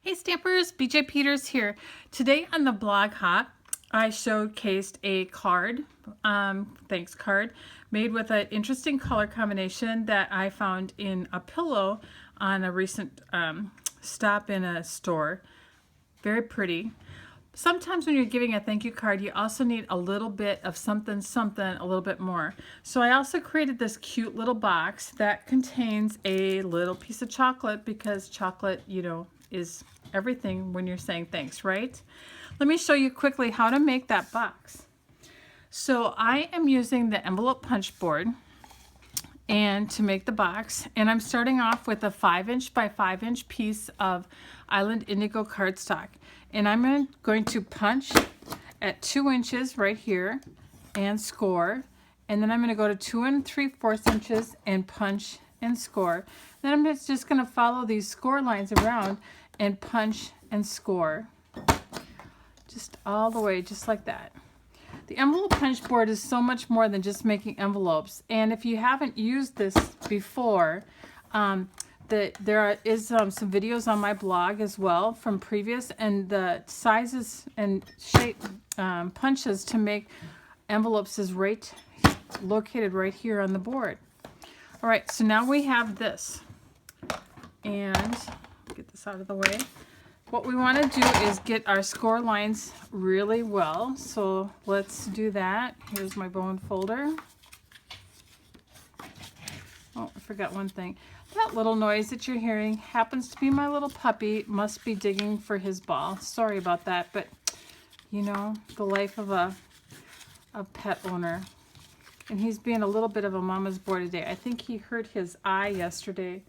Hey Stampers, BJ Peters here. Today on the blog hop, I showcased a card, thanks card, made with an interesting color combination that I found in a pillow on a recent stop in a store. Very pretty. Sometimes when you're giving a thank you card, you also need a little bit of something, a little bit more. So I also created this cute little box that contains a little piece of chocolate because chocolate, you know, is everything when you're saying thanks, right? Let me show you quickly how to make that box. So I am using the envelope punch board and to make the box, and I'm starting off with a 5" by 5" piece of Island Indigo cardstock, and I'm going to punch at 2 inches right here and score, and then I'm going to go to 2 3/4 inches and punch and score. Then I'm just going to follow these score lines around and punch and score just all the way, just like that. The envelope punch board is so much more than just making envelopes, and if you haven't used this before, there is some videos on my blog as well from previous, and the sizes and shape punches to make envelopes is located right here on the board. All right, so now we have this, and get this out of the way. What we want to do is get our score lines really well, so let's do that. Here's my bone folder. Oh, I forgot one thing. That little noise that you're hearing happens to be my little puppy. Must be digging for his ball. Sorry about that, but you know, the life of a pet owner. And he's being a little bit of a mama's boy today. I think he hurt his eye yesterday.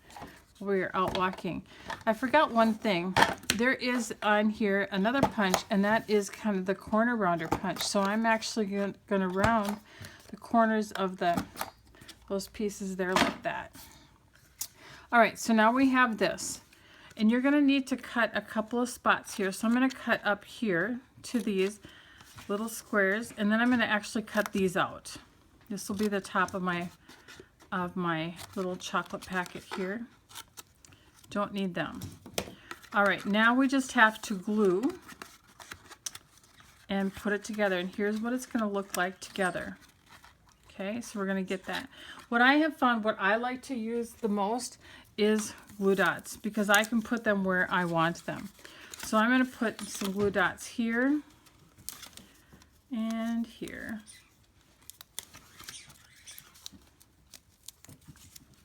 We were out walking. I forgot one thing. There is on here another punch, and that is kind of the corner rounder punch. So I'm actually going to round the corners of those pieces there like that. All right, so now we have this, and you're going to need to cut a couple of spots here. So I'm going to cut up here to these little squares, and then I'm going to actually cut these out. This will be the top of my little chocolate packet here. Don't need them. All right, now we just have to glue and put it together, and here's what it's going to look like together. Okay, so we're going to get that. What I have found, what I like to use the most is glue dots, because I can put them where I want them. So I'm going to put some glue dots here and here.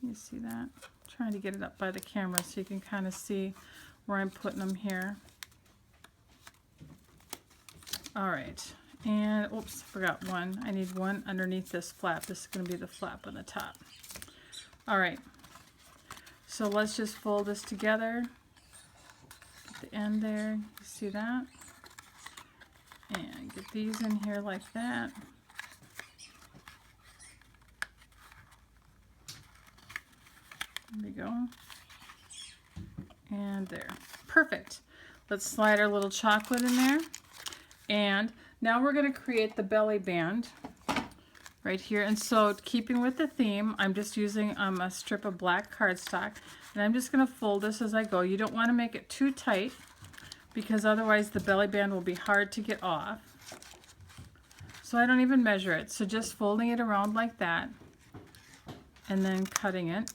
You see that? Trying to get it up by the camera so you can kind of see where I'm putting them here. All right, and oops, forgot one. I need one underneath this flap. This is going to be the flap on the top. All right, so let's just fold this together at the end there. You see that? And get these in here like that. There we go. And there. Perfect. Let's slide our little chocolate in there. And now we're going to create the belly band right here. And so, keeping with the theme, I'm just using a strip of black cardstock. And I'm just going to fold this as I go. You don't want to make it too tight, because otherwise the belly band will be hard to get off. So I don't even measure it. So just folding it around like that, and then cutting it.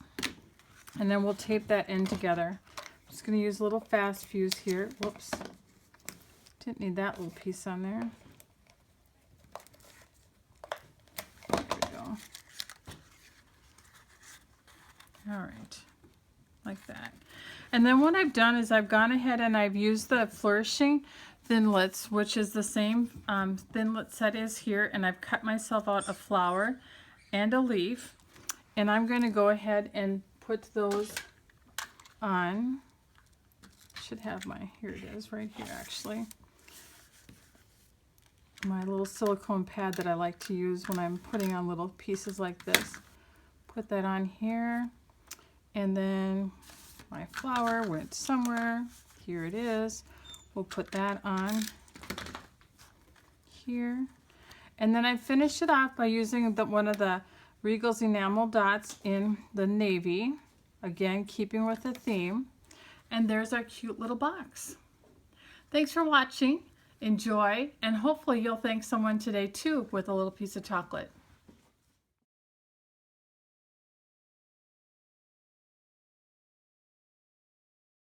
And then we'll tape that in together. I'm just going to use a little fast fuse here. Whoops. Didn't need that little piece on there. There we go. All right. Like that. And then what I've done is I've gone ahead and I've used the Flourishing Thinlits, which is the same Thinlit set is here. And I've cut myself out a flower and a leaf. And I'm going to go ahead and put those on. Should have here it is right here actually. My little silicone pad that I like to use when I'm putting on little pieces like this. Put that on here, and then my flower went somewhere. Here it is. We'll put that on here. And then I finished it off by using one of the Regal's enamel dots in the navy, again keeping with the theme. And there's our cute little box. Thanks for watching. Enjoy, and hopefully you'll thank someone today too with a little piece of chocolate.